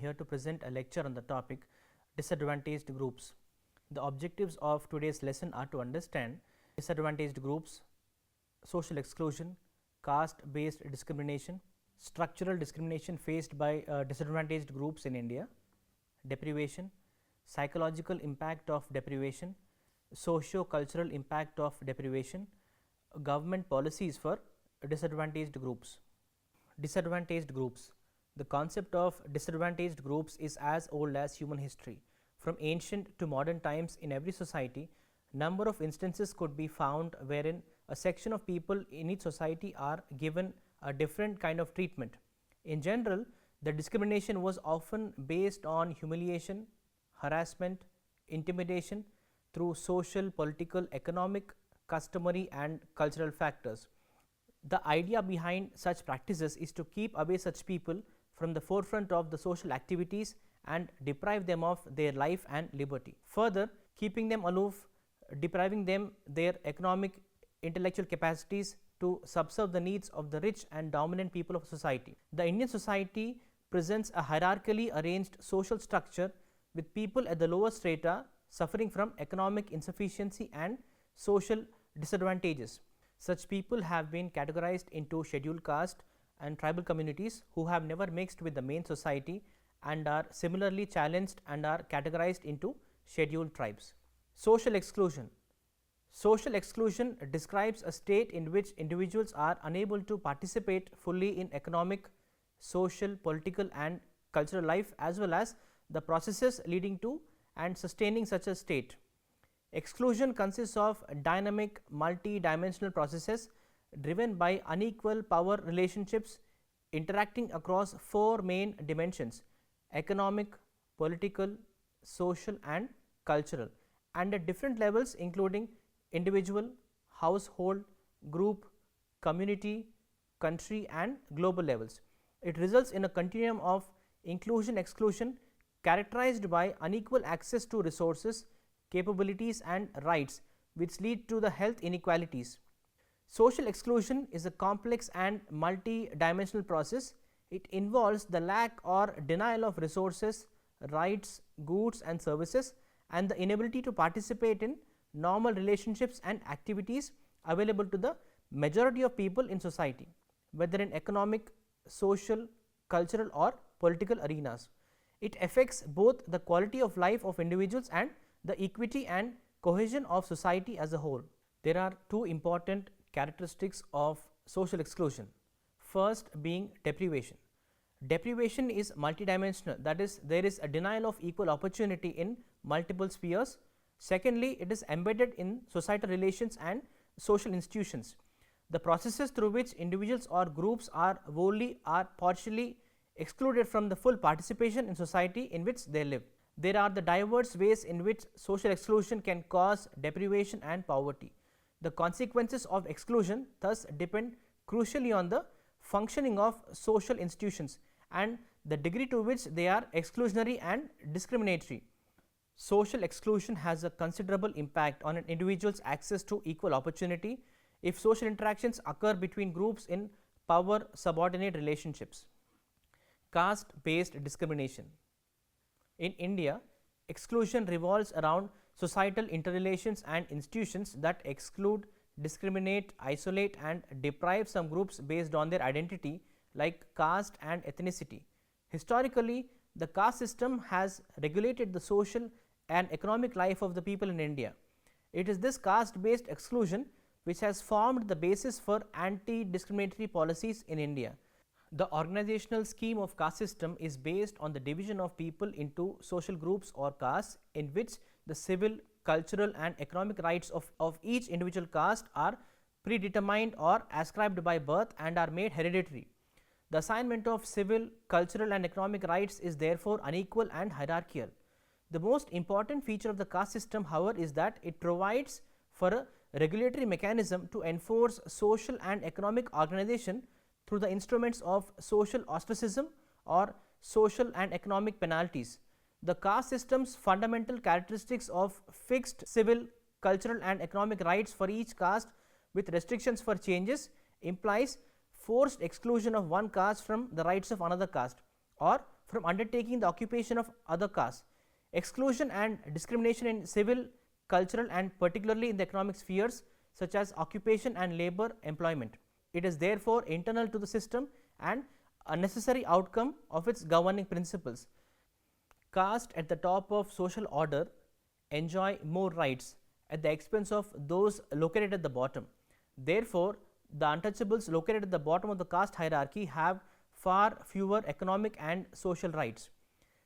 here to present a lecture on the topic disadvantaged groups. The objectives of today's lesson are to understand disadvantaged groups, social exclusion, caste-based discrimination, structural discrimination faced by disadvantaged groups in India, deprivation, psychological impact of deprivation, socio-cultural impact of deprivation, government policies for disadvantaged groups. Disadvantaged groups. The concept of disadvantaged groups is as old as human history. From ancient to modern times, in every society, number of instances could be found wherein a section of people in each society are given a different kind of treatment. In general, the discrimination was often based on humiliation, harassment, intimidation through social, political, economic, customary and cultural factors. The idea behind such practices is to keep away such people from the forefront of the social activities and deprive them of their life and liberty. Further, keeping them aloof, depriving them their economic, intellectual capacities to subserve the needs of the rich and dominant people of society. The Indian society presents a hierarchically arranged social structure with people at the lower strata suffering from economic insufficiency and social disadvantages. Such people have been categorized into scheduled caste and tribal communities who have never mixed with the main society and are similarly challenged and are categorized into scheduled tribes. Social exclusion. Social exclusion describes a state in which individuals are unable to participate fully in economic, social, political and cultural life as well as the processes leading to and sustaining such a state. Exclusion consists of dynamic, multi-dimensional processes driven by unequal power relationships interacting across four main dimensions: economic, political, social and cultural, and at different levels including individual, household, group, community, country and global levels. It results in a continuum of inclusion-exclusion characterized by unequal access to resources, capabilities and rights, which lead to the health inequalities. Social exclusion is a complex and multi-dimensional process. It involves the lack or denial of resources, rights, goods and services, and the inability to participate in normal relationships and activities available to the majority of people in society, whether in economic, social, cultural or political arenas. It affects both the quality of life of individuals and the equity and cohesion of society as a whole. There are two important characteristics of social exclusion. First being deprivation. Deprivation is multidimensional, that is, there is a denial of equal opportunity in multiple spheres. Secondly, it is embedded in societal relations and social institutions. The processes through which individuals or groups are wholly or partially excluded from the full participation in society in which they live. There are the diverse ways in which social exclusion can cause deprivation and poverty. The consequences of exclusion thus depend crucially on the functioning of social institutions and the degree to which they are exclusionary and discriminatory. Social exclusion has a considerable impact on an individual's access to equal opportunity if social interactions occur between groups in power-subordinate relationships. Caste-based discrimination. In India, exclusion revolves around societal interrelations and institutions that exclude, discriminate, isolate and deprive some groups based on their identity like caste and ethnicity. Historically, the caste system has regulated the social and economic life of the people in India. It is this caste-based exclusion which has formed the basis for anti-discriminatory policies in India. The organizational scheme of caste system is based on the division of people into social groups or castes in which the civil, cultural and economic rights of each individual caste are predetermined or ascribed by birth and are made hereditary. The assignment of civil, cultural and economic rights is therefore unequal and hierarchical. The most important feature of the caste system, however, is that it provides for a regulatory mechanism to enforce social and economic organization through the instruments of social ostracism or social and economic penalties. The caste system's fundamental characteristics of fixed civil, cultural and economic rights for each caste with restrictions for changes implies forced exclusion of one caste from the rights of another caste or from undertaking the occupation of other castes. Exclusion and discrimination in civil, cultural, and particularly in the economic spheres such as occupation and labor employment. It is therefore internal to the system and a necessary outcome of its governing principles. Caste at the top of social order enjoy more rights at the expense of those located at the bottom. Therefore, the untouchables located at the bottom of the caste hierarchy have far fewer economic and social rights.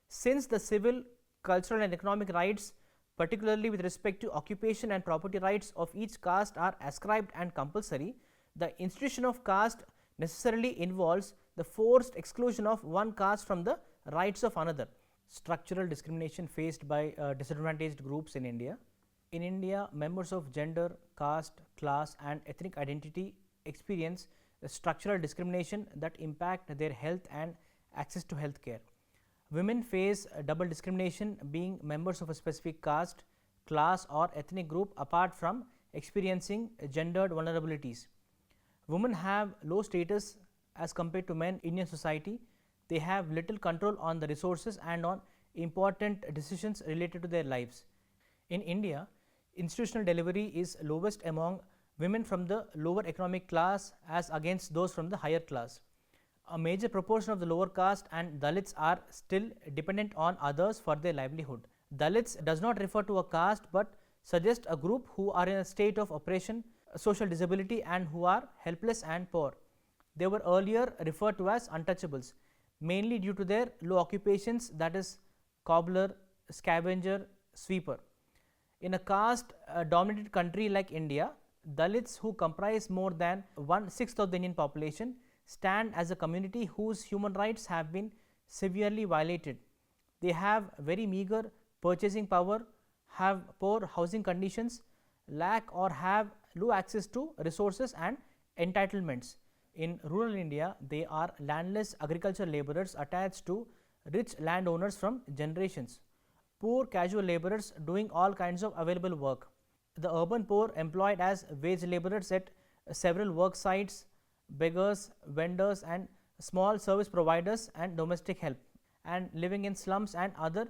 Since the civil, cultural, and economic rights, particularly with respect to occupation and property rights of each caste, are ascribed and compulsory, the institution of caste necessarily involves the forced exclusion of one caste from the rights of another. Structural discrimination faced by disadvantaged groups in India. In India, members of gender, caste, class, and ethnic identity experience structural discrimination that impact their health and access to health care. Women face double discrimination being members of a specific caste, class, or ethnic group apart from experiencing gendered vulnerabilities. Women have low status as compared to men in Indian society. They have little control on the resources and on important decisions related to their lives. In India, institutional delivery is lowest among women from the lower economic class as against those from the higher class. A major proportion of the lower caste and Dalits are still dependent on others for their livelihood. Dalits does not refer to a caste but suggests a group who are in a state of oppression, social disability, and who are helpless and poor. They were earlier referred to as untouchables, mainly due to their low occupations, that is cobbler, scavenger, sweeper. In a caste dominated country like India, Dalits, who comprise more than 1/6 of the Indian population, stand as a community whose human rights have been severely violated. They have very meager purchasing power, have poor housing conditions, lack or have low access to resources and entitlements. In rural India, they are landless agricultural laborers attached to rich landowners from generations, poor casual laborers doing all kinds of available work. The urban poor employed as wage laborers at several work sites, beggars, vendors, and small service providers and domestic help, and living in slums and other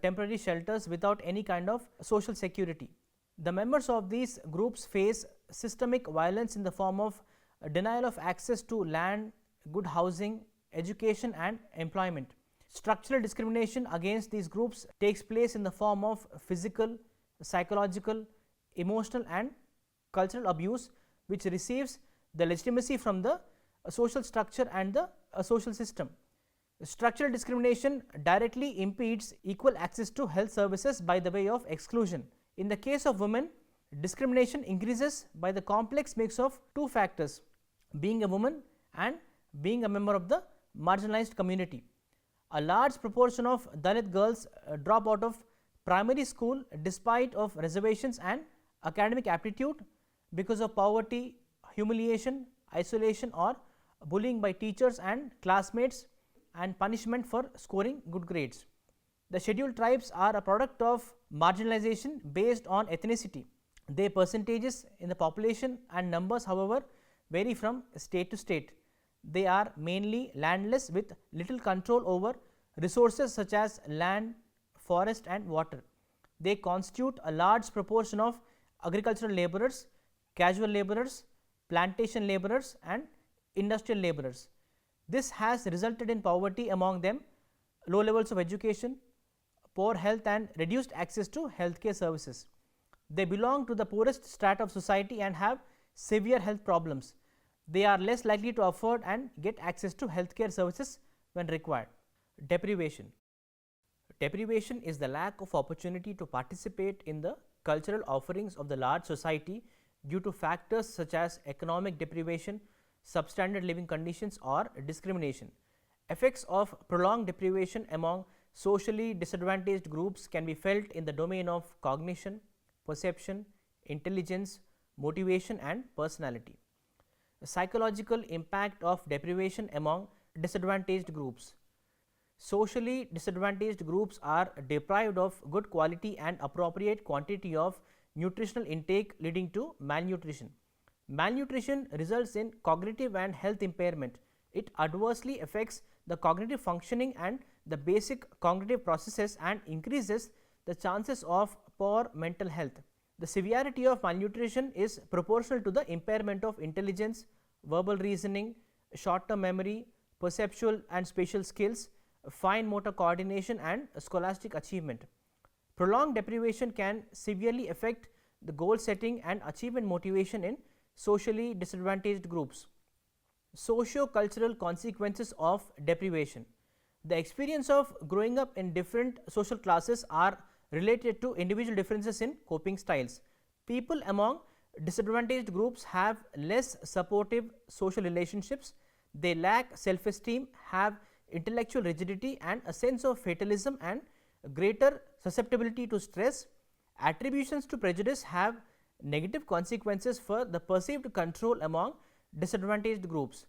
temporary shelters without any kind of social security. The members of these groups face systemic violence in the form of denial of access to land, good housing, education, and employment. Structural discrimination against these groups takes place in the form of physical, psychological, emotional, and cultural abuse, which receives the legitimacy from the social structure and the social system. Structural discrimination directly impedes equal access to health services by the way of exclusion. In the case of women, discrimination increases by the complex mix of two factors, being a woman and being a member of the marginalized community. A large proportion of Dalit girls drop out of primary school despite of reservations and academic aptitude because of poverty, humiliation, isolation, or bullying by teachers and classmates, and punishment for scoring good grades. The scheduled tribes are a product of marginalization based on ethnicity. Their percentages in the population and numbers, however, vary from state to state. They are mainly landless with little control over resources such as land, forest, and water. They constitute a large proportion of agricultural laborers, casual laborers, plantation laborers, and industrial laborers. This has resulted in poverty among them, low levels of education, poor health, and reduced access to healthcare services. They belong to the poorest strata of society and have severe health problems. They are less likely to afford and get access to healthcare services when required. Deprivation. Deprivation is the lack of opportunity to participate in the cultural offerings of the large society due to factors such as economic deprivation, substandard living conditions, or discrimination. Effects of prolonged deprivation among socially disadvantaged groups can be felt in the domain of cognition, perception, intelligence, motivation, and personality. The psychological impact of deprivation among disadvantaged groups. Socially disadvantaged groups are deprived of good quality and appropriate quantity of nutritional intake, leading to malnutrition. Malnutrition results in cognitive and health impairment. It adversely affects the cognitive functioning and the basic cognitive processes and increases the chances of poor mental health. The severity of malnutrition is proportional to the impairment of intelligence, verbal reasoning, short term memory, perceptual and spatial skills, fine motor coordination, and scholastic achievement. Prolonged deprivation can severely affect the goal setting and achievement motivation in socially disadvantaged groups. Socio-cultural consequences of deprivation. The experience of growing up in different social classes are related to individual differences in coping styles. People among disadvantaged groups have less supportive social relationships, they lack self-esteem, have intellectual rigidity and a sense of fatalism and greater susceptibility to stress. Attributions to prejudice have negative consequences for the perceived control among disadvantaged groups.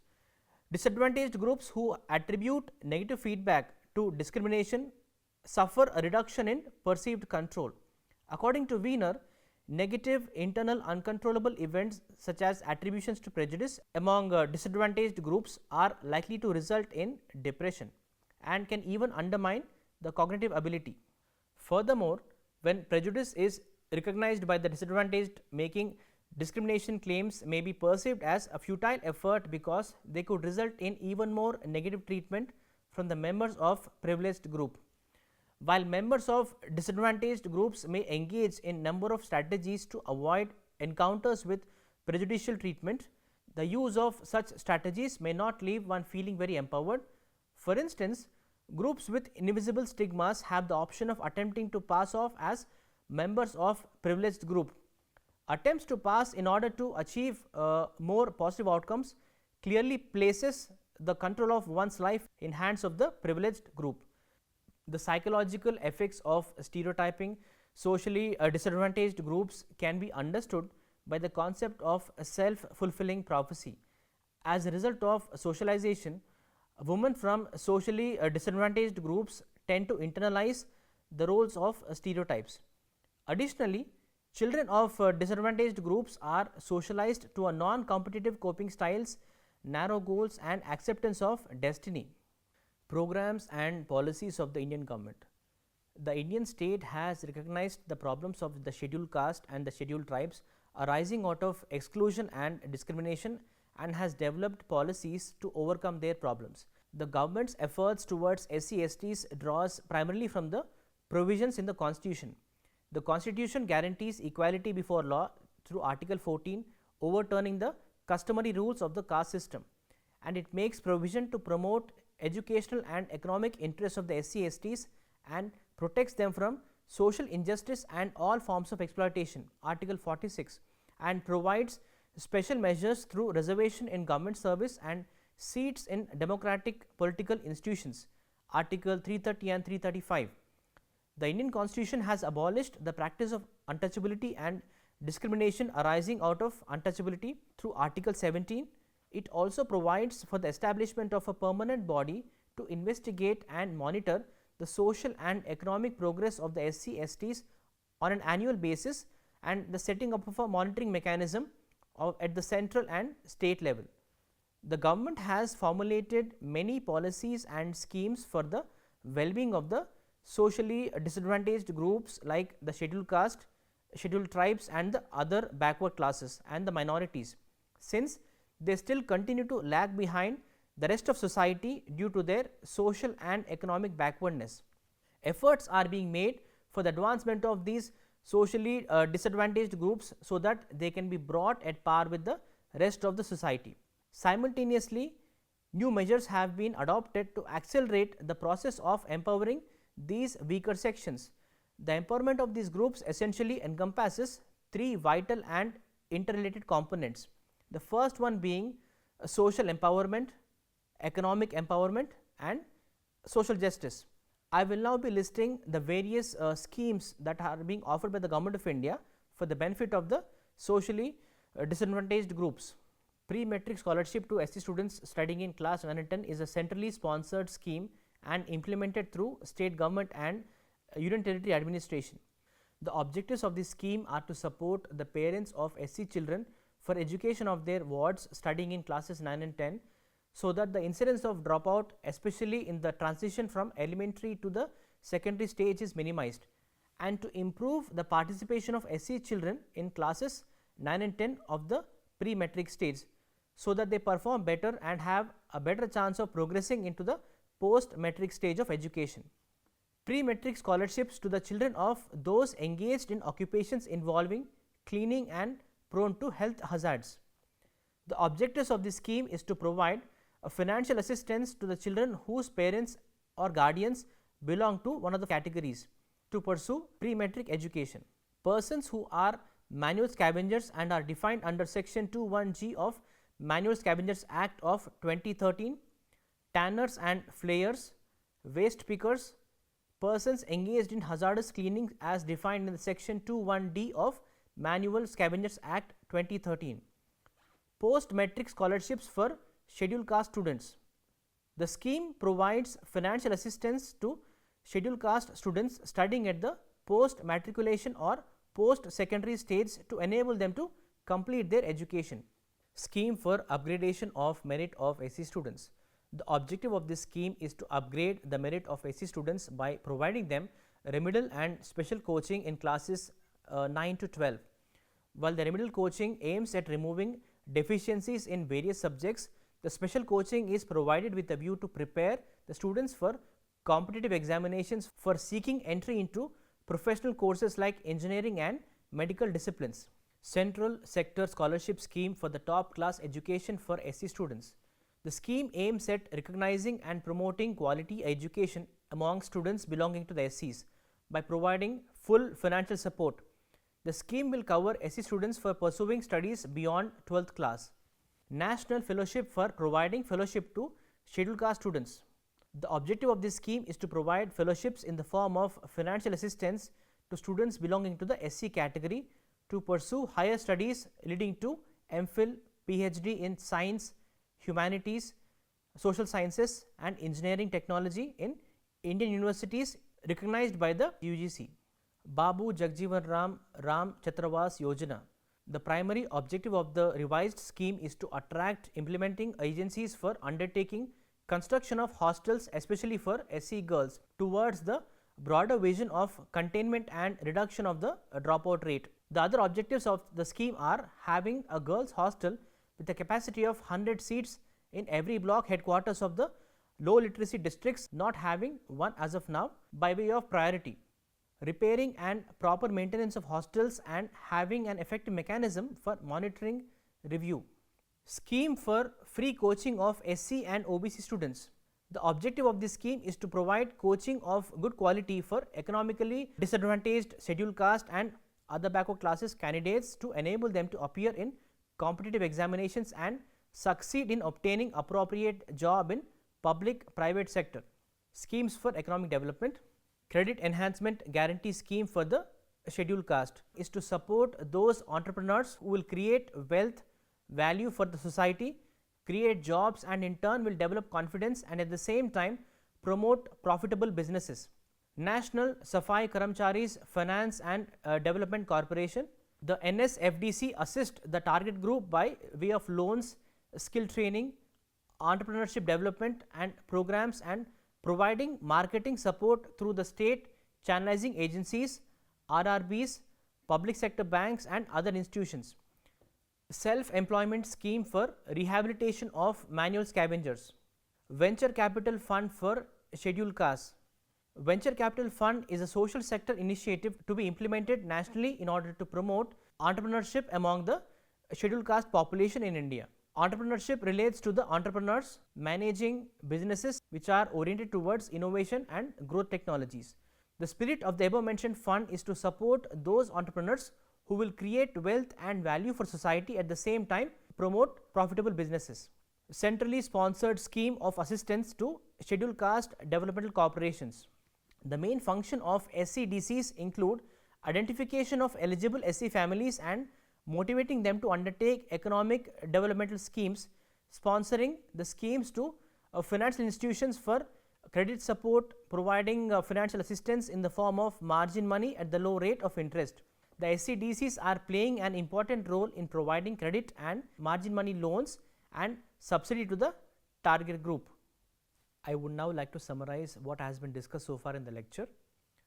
Disadvantaged groups who attribute negative feedback to discrimination suffer a reduction in perceived control. According to Wiener, negative internal uncontrollable events such as attributions to prejudice among disadvantaged groups are likely to result in depression and can even undermine the cognitive ability. Furthermore, when prejudice is recognized by the disadvantaged, making discrimination claims may be perceived as a futile effort because they could result in even more negative treatment from the members of privileged group. While members of disadvantaged groups may engage in number of strategies to avoid encounters with prejudicial treatment, the use of such strategies may not leave one feeling very empowered. For instance, groups with invisible stigmas have the option of attempting to pass off as members of privileged group. Attempts to pass in order to achieve more positive outcomes clearly places the control of one's life in hands of the privileged group. The psychological effects of stereotyping socially disadvantaged groups can be understood by the concept of a self-fulfilling prophecy. As a result of socialization, women from socially disadvantaged groups tend to internalize the roles of stereotypes. Additionally, children of disadvantaged groups are socialized to a non-competitive coping styles, narrow goals and acceptance of destiny. Programs and policies of the Indian government. The Indian state has recognized the problems of the scheduled caste and the scheduled tribes arising out of exclusion and discrimination and has developed policies to overcome their problems. The government's efforts towards SC/STs draws primarily from the provisions in the Constitution. The Constitution guarantees equality before law through Article 14, overturning the customary rules of the caste system, and it makes provision to promote educational and economic interests of the SC/STs and protects them from social injustice and all forms of exploitation, Article 46, and provides special measures through reservation in government service and seats in democratic political institutions, Article 330 and 335. The Indian Constitution has abolished the practice of untouchability and discrimination arising out of untouchability through Article 17. It also provides for the establishment of a permanent body to investigate and monitor the social and economic progress of the SC/STs on an annual basis and the setting up of a monitoring mechanism at the central and state level. The government has formulated many policies and schemes for the well-being of the socially disadvantaged groups like the scheduled caste, scheduled tribes and the other backward classes and the minorities, since they still continue to lag behind the rest of society due to their social and economic backwardness. Efforts are being made for the advancement of these socially disadvantaged groups so that they can be brought at par with the rest of the society. Simultaneously, new measures have been adopted to accelerate the process of empowering these weaker sections. The empowerment of these groups essentially encompasses three vital and interrelated components. The first one being social empowerment, economic empowerment and social justice. I will now be listing the various schemes that are being offered by the Government of India for the benefit of the socially disadvantaged groups. Pre-metric scholarship to SC students studying in class 9 and 10 is a centrally sponsored scheme and implemented through state government and union territory administration. The objectives of this scheme are to support the parents of SC children for education of their wards studying in classes 9 and 10 so that the incidence of dropout, especially in the transition from elementary to the secondary stage, is minimized, and to improve the participation of SC children in classes 9 and 10 of the pre-metric stage, so that they perform better and have a better chance of progressing into the post-metric stage of education. Pre-metric scholarships to the children of those engaged in occupations involving cleaning and prone to health hazards. The objectives of this scheme is to provide a financial assistance to the children whose parents or guardians belong to one of the categories to pursue pre-metric education. Persons who are manual scavengers and are defined under section 21G of Manual Scavengers Act of 2013, tanners and flayers, waste pickers, persons engaged in hazardous cleaning as defined in the section 21D of Manual Scavengers Act 2013. Post-metric scholarships for scheduled caste students. The scheme provides financial assistance to scheduled caste students studying at the post-matriculation or post-secondary stage to enable them to complete their education. Scheme for upgradation of merit of SC students. The objective of this scheme is to upgrade the merit of SC students by providing them remedial and special coaching in classes 9 to 12. While the remedial coaching aims at removing deficiencies in various subjects, the special coaching is provided with a view to prepare the students for competitive examinations for seeking entry into professional courses like engineering and medical disciplines. Central Sector Scholarship Scheme for the top class education for SC students. The scheme aims at recognizing and promoting quality education among students belonging to the SCs by providing full financial support. The scheme will cover SC students for pursuing studies beyond 12th class. National Fellowship for providing fellowship to scheduled caste students. The objective of this scheme is to provide fellowships in the form of financial assistance to students belonging to the SC category to pursue higher studies leading to MPhil, PhD in science, humanities, social sciences and engineering technology in Indian universities recognized by the UGC. Babu Jagjeevan Ram Chhatravas Yojana. The primary objective of the revised scheme is to attract implementing agencies for undertaking construction of hostels, especially for SC girls, towards the broader vision of containment and reduction of the dropout rate. The other objectives of the scheme are having a girls hostel with a capacity of 100 seats in every block headquarters of the low literacy districts not having one as of now by way of priority. Repairing and proper maintenance of hostels and having an effective mechanism for monitoring review. Scheme for free coaching of SC and OBC students. The objective of this scheme is to provide coaching of good quality for economically disadvantaged scheduled caste and other backward classes candidates to enable them to appear in competitive examinations and succeed in obtaining appropriate job in public private sector. Schemes for economic development. Credit enhancement guarantee scheme for the scheduled caste is to support those entrepreneurs who will create wealth, value for the society, create jobs and in turn will develop confidence and at the same time promote profitable businesses. National Safai Karamcharis Finance and Development Corporation. The NSFDC assist the target group by way of loans, skill training, entrepreneurship development and programs and providing marketing support through the state channelizing agencies, RRBs, public sector banks and other institutions. Self-employment scheme for rehabilitation of manual scavengers. Venture capital fund for scheduled castes. Venture capital fund is a social sector initiative to be implemented nationally in order to promote entrepreneurship among the scheduled caste population in India. Entrepreneurship relates to the entrepreneurs managing businesses which are oriented towards innovation and growth technologies. The spirit of the above mentioned fund is to support those entrepreneurs who will create wealth and value for society at the same time promote profitable businesses. Centrally sponsored scheme of assistance to scheduled caste developmental corporations. The main function of SCDCs include identification of eligible SC families and motivating them to undertake economic developmental schemes, sponsoring the schemes to financial institutions for credit support, providing financial assistance in the form of margin money at the low rate of interest. The SCDCs are playing an important role in providing credit and margin money loans and subsidy to the target group. I would now like to summarize what has been discussed so far in the lecture.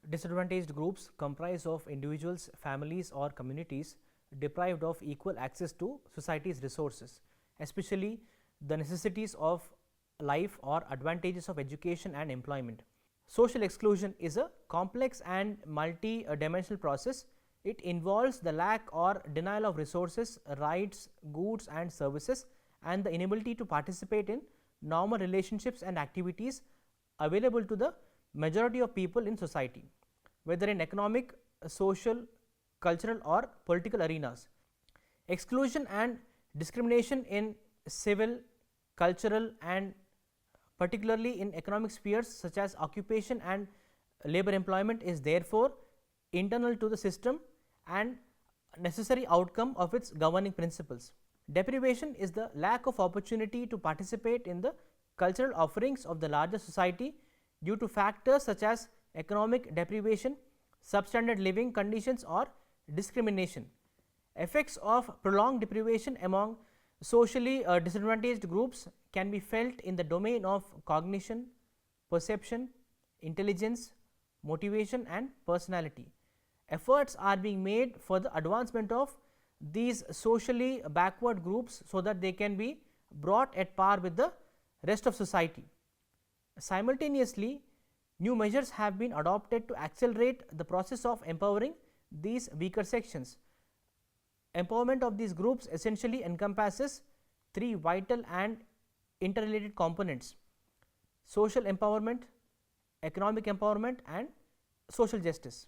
Disadvantaged groups comprise of individuals, families or communities deprived of equal access to society's resources, especially the necessities of life or advantages of education and employment. Social exclusion is a complex and multi-dimensional process. It involves the lack or denial of resources, rights, goods and services, and the inability to participate in normal relationships and activities available to the majority of people in society, whether in economic, social, cultural or political arenas. Exclusion and discrimination in civil, cultural and particularly in economic spheres such as occupation and labor employment is therefore internal to the system and necessary outcome of its governing principles. Deprivation is the lack of opportunity to participate in the cultural offerings of the larger society due to factors such as economic deprivation, substandard living conditions or discrimination. Effects of prolonged deprivation among socially disadvantaged groups can be felt in the domain of cognition, perception, intelligence, motivation and personality. Efforts are being made for the advancement of these socially backward groups so that they can be brought at par with the rest of society. Simultaneously, new measures have been adopted to accelerate the process of empowering these weaker sections. Empowerment of these groups essentially encompasses three vital and interrelated components: social empowerment, economic empowerment and social justice.